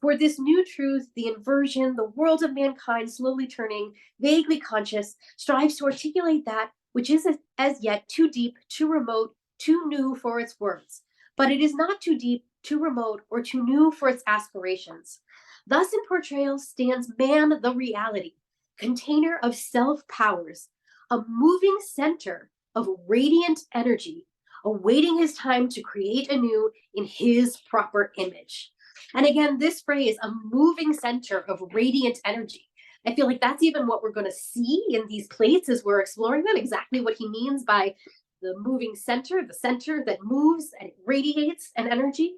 Speaker 3: For this new truth, the inversion, the world of mankind slowly turning, vaguely conscious, strives to articulate that which is as yet too deep, too remote, too new for its words. But it is not too deep, too remote, or too new for its aspirations. Thus in portrayal stands man the reality, container of self-powers, a moving center of radiant energy, awaiting his time to create anew in his proper image. And again, this phrase, a moving center of radiant energy. I feel like that's even what we're going to see in these plates as we're exploring them, exactly what he means by the moving center, the center that moves and radiates an energy.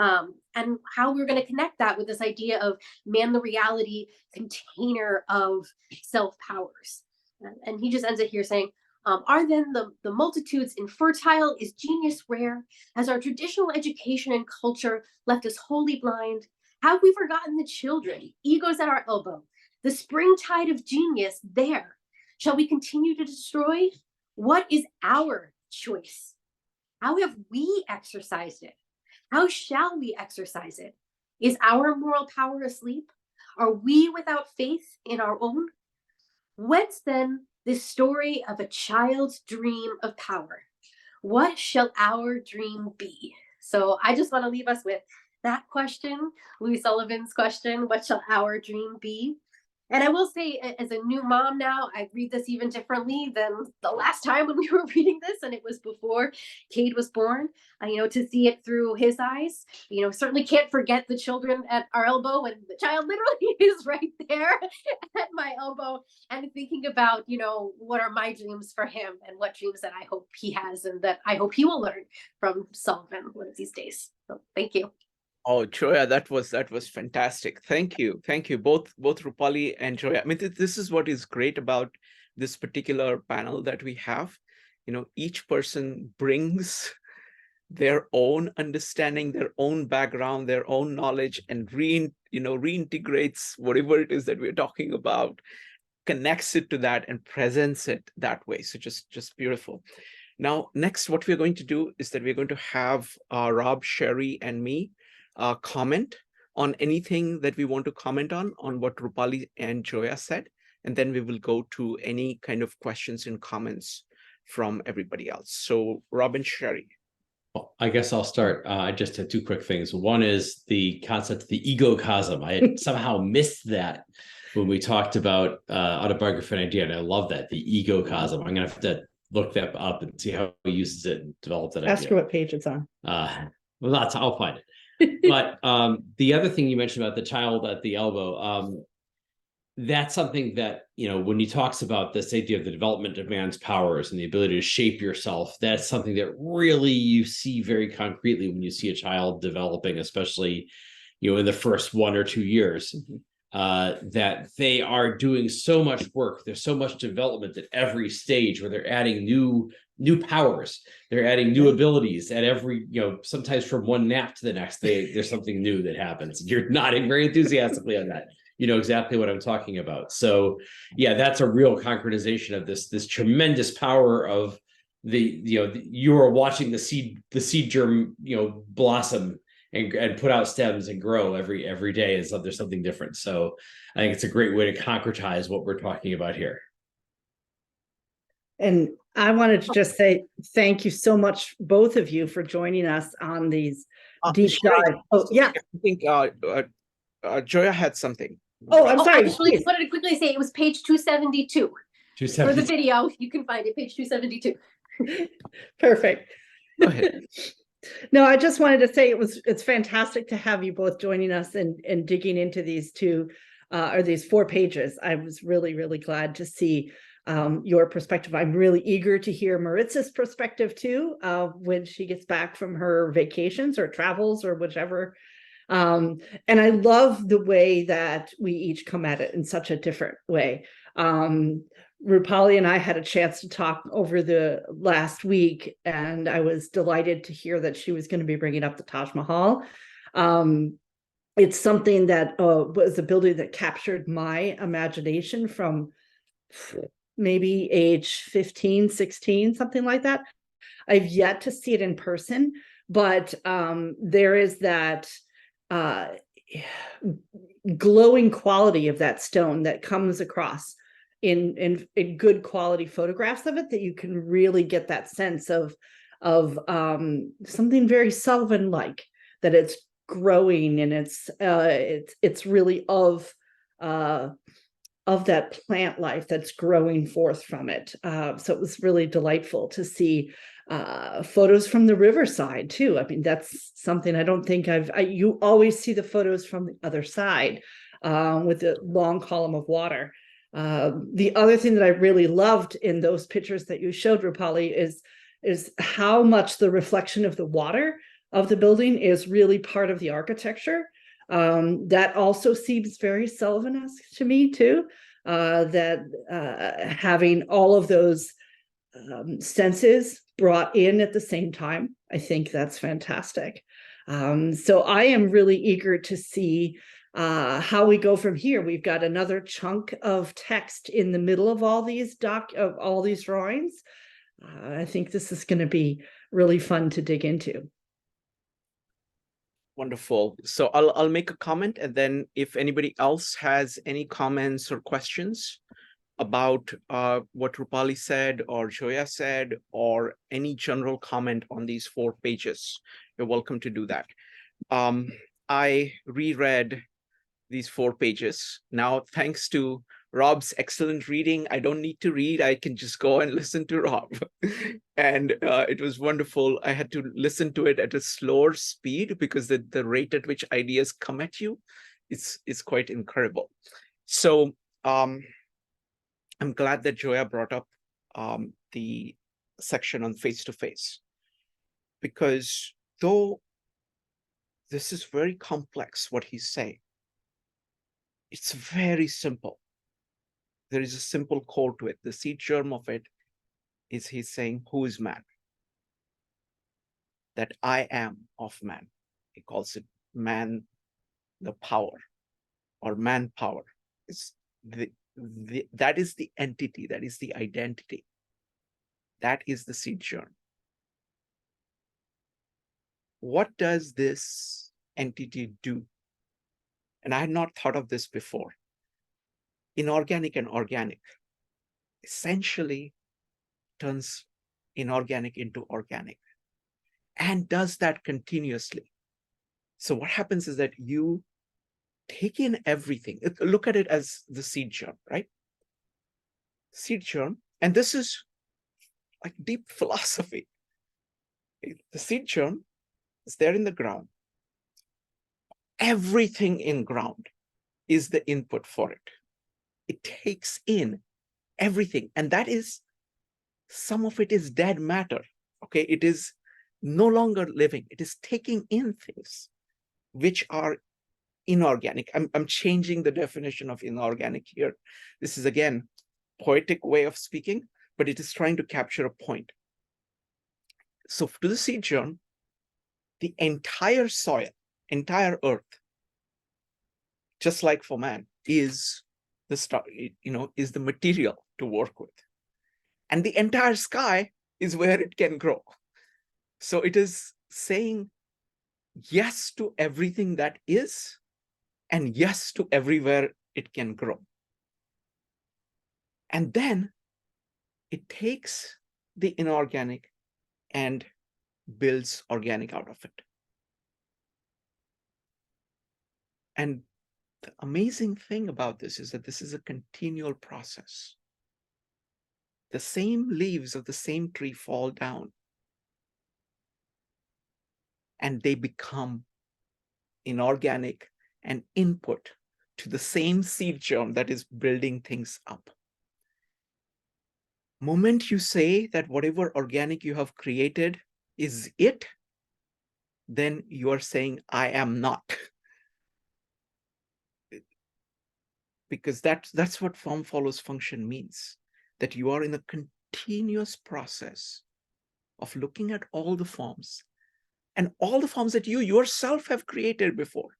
Speaker 3: And how we're going to connect that with this idea of man, the reality container of self-powers. And he just ends it here saying, are then the multitudes infertile? Is genius rare? Has our traditional education and culture left us wholly blind? Have we forgotten the children, egos at our elbow, the springtide of genius there? Shall we continue to destroy? What is our choice? How have we exercised it? How shall we exercise it? Is our moral power asleep? Are we without faith in our own? Whence then this story of a child's dream of power? What shall our dream be? So I just want to leave us with that question, Louis Sullivan's question, what shall our dream be? And I will say, as a new mom now, I read this even differently than the last time when we were reading this, and it was before Cade was born. To see it through his eyes, certainly can't forget the children at our elbow, and the child literally is right there at my elbow, and thinking about, what are my dreams for him, and what dreams that I hope he has, and that I hope he will learn from Sullivan one of these days. So thank you.
Speaker 1: Oh, Joia, that was fantastic. Thank you, both Rupali and Joia. I mean, this is what is great about this particular panel that we have. Each person brings their own understanding, their own background, their own knowledge, and reintegrates whatever it is that we're talking about, connects it to that, and presents it that way. So just beautiful. Now, next, what we're going to do is that we're going to have Rob, Sherri, and me comment on anything that we want to comment on what Rupali and Joia said, and then we will go to any kind of questions and comments from everybody else. So Rob and Sherri.
Speaker 4: Well, I guess I'll start. I just have two quick things. One is the concept of the egocosm. I had somehow missed that when we talked about autobiography and idea, and I love that, the egocosm. I'm going to have to look that up and see how he uses it and develop that idea.
Speaker 5: Ask her what page it's on.
Speaker 4: Well, I'll find it. But the other thing you mentioned about the child at the elbow, that's something that, when he talks about this idea of the development of man's powers and the ability to shape yourself, that's something that really you see very concretely when you see a child developing, especially, in the first 1 or 2 years, that they are doing so much work. There's so much development at every stage where they're adding new powers, they're adding new abilities at every, sometimes from one nap to the next, there's something new that happens. You're nodding very enthusiastically on that. You know exactly what I'm talking about. So yeah, that's a real concretization of this tremendous power of you are watching the seed germ, blossom and put out stems and grow every day, and so there's something different. So I think it's a great way to concretize what we're talking about here.
Speaker 5: And I wanted to just say thank you so much, both of you, for joining us on these deep dive. Oh, yeah.
Speaker 1: I think Joia had something.
Speaker 5: Oh, I'm sorry.
Speaker 3: I actually wanted to quickly say it was page 272. For the video, you can find it, page 272.
Speaker 5: Perfect.
Speaker 1: Go ahead.
Speaker 5: No, I just wanted to say it's fantastic to have you both joining us and digging into these these 4 pages. I was really, really glad to see your perspective. I'm really eager to hear Maritza's perspective too, when she gets back from her vacations or travels or whichever. And I love the way that we each come at it in such a different way. Rupali and I had a chance to talk over the last week, and I was delighted to hear that she was going to be bringing up the Taj Mahal. It's something that was a building that captured my imagination from maybe age 15, 16, something like that. I've yet to see it in person, but there is that glowing quality of that stone that comes across in good quality photographs of it, that you can really get that sense of something very Sullivan-like, that it's growing and it's really of that plant life that's growing forth from it. So it was really delightful to see photos from the riverside too. I mean, that's something I don't think you always see the photos from the other side with the long column of water. The other thing that I really loved in those pictures that you showed, Rupali, is how much the reflection of the water of the building is really part of the architecture. That also seems very Sullivan-esque to me too, that having all of those senses brought in at the same time. I think that's fantastic. So I am really eager to see how we go from here. We've got another chunk of text in the middle of all these drawings. I think this is going to be really fun to dig into.
Speaker 1: Wonderful. So I'll make a comment, and then if anybody else has any comments or questions about what Rupali said or Joia said, or any general comment on these 4 pages, you're welcome to do that. I reread these 4 pages. Now, thanks to Rob's excellent reading, I don't need to read. I can just go and listen to Rob. And it was wonderful. I had to listen to it at a slower speed because the rate at which ideas come at you is quite incredible. So I'm glad that Joia brought up the section on face-to-face, because though this is very complex, what he's saying, it's very simple. There is a simple core to it. The seed germ of it is he's saying, who is man? That I am of man. He calls it man, the power, or manpower. It's that is the entity, that is the identity. That is the seed germ. What does this entity do? And I had not thought of this before. Inorganic and organic essentially turns inorganic into organic, and does that continuously. So what happens is that you take in everything. Look at it as the seed germ, right? Seed germ, and this is like deep philosophy. The seed germ is there in the ground. Everything in ground is the input for it. It takes in everything, and that is, some of it is dead matter. Okay, it is no longer living. It is taking in things which are inorganic. I'm changing the definition of inorganic here. This is, again, poetic way of speaking, but it is trying to capture a point. So to the seed germ, the entire soil, entire earth, just like for man, is the star, is the material to work with. And the entire sky is where it can grow. So it is saying yes to everything that is, and yes to everywhere it can grow. And then it takes the inorganic and builds organic out of it. And the amazing thing about this is that this is a continual process. The same leaves of the same tree fall down, and they become inorganic and input to the same seed germ that is building things up. Moment you say that whatever organic you have created is it, then you are saying, I am not. Because that's what form follows function means, that you are in a continuous process of looking at all the forms, and all the forms that you yourself have created before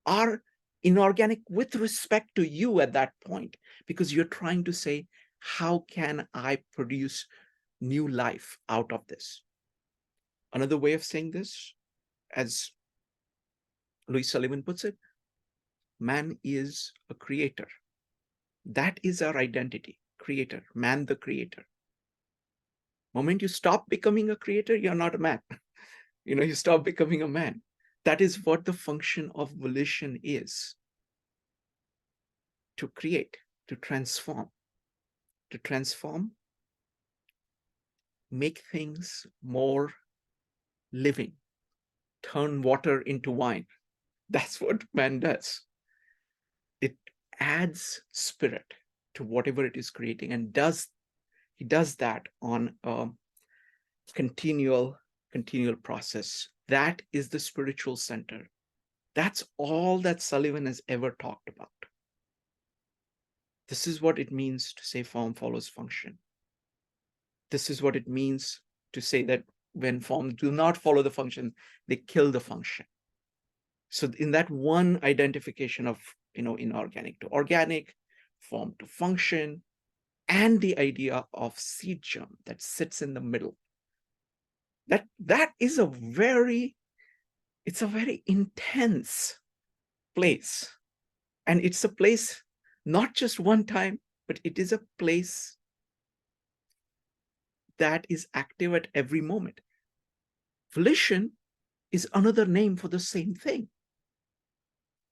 Speaker 1: are inorganic with respect to you at that point, because you're trying to say, how can I produce new life out of this? Another way of saying this, as Louis Sullivan puts it, man is a creator. That is our identity, creator, man the creator. Moment you stop becoming a creator, you're not a man. You stop becoming a man. That is what the function of volition is. To create, to transform make things more living, turn water into wine. That's what man does. It adds spirit to whatever it is creating, and he does that on a continual process. That is the spiritual center. That's all that Sullivan has ever talked about. This is what it means to say form follows function. This is what it means to say that when forms do not follow the function, they kill the function. So in that one identification of, inorganic to organic, form to function, and the idea of seed-germ that sits in the middle, that is a very intense place. And it's a place not just one time, but it is a place that is active at every moment. Volition is another name for the same thing.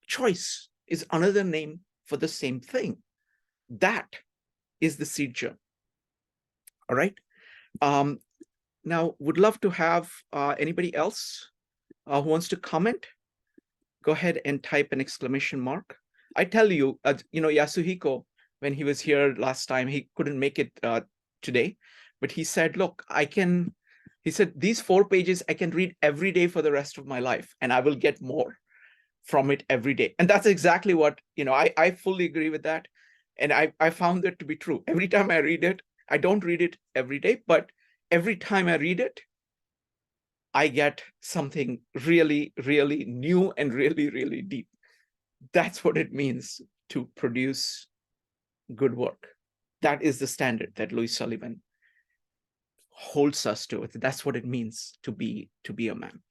Speaker 1: Choice is another name for the same thing. That is the seed-germ. All right. Now, would love to have anybody else who wants to comment. Go ahead and type an exclamation mark. I tell you, Yasuhiko, when he was here last time, he couldn't make it today, but he said, look, he said, these 4 pages I can read every day for the rest of my life, and I will get more from it every day. And that's exactly what, I fully agree with that. And I found that to be true. Every time I read it, I don't read it every day, but every time I read it, I get something really, really new and really, really deep. That's what it means to produce good work. That is the standard that Louis Sullivan holds us to. That's what it means to be a man.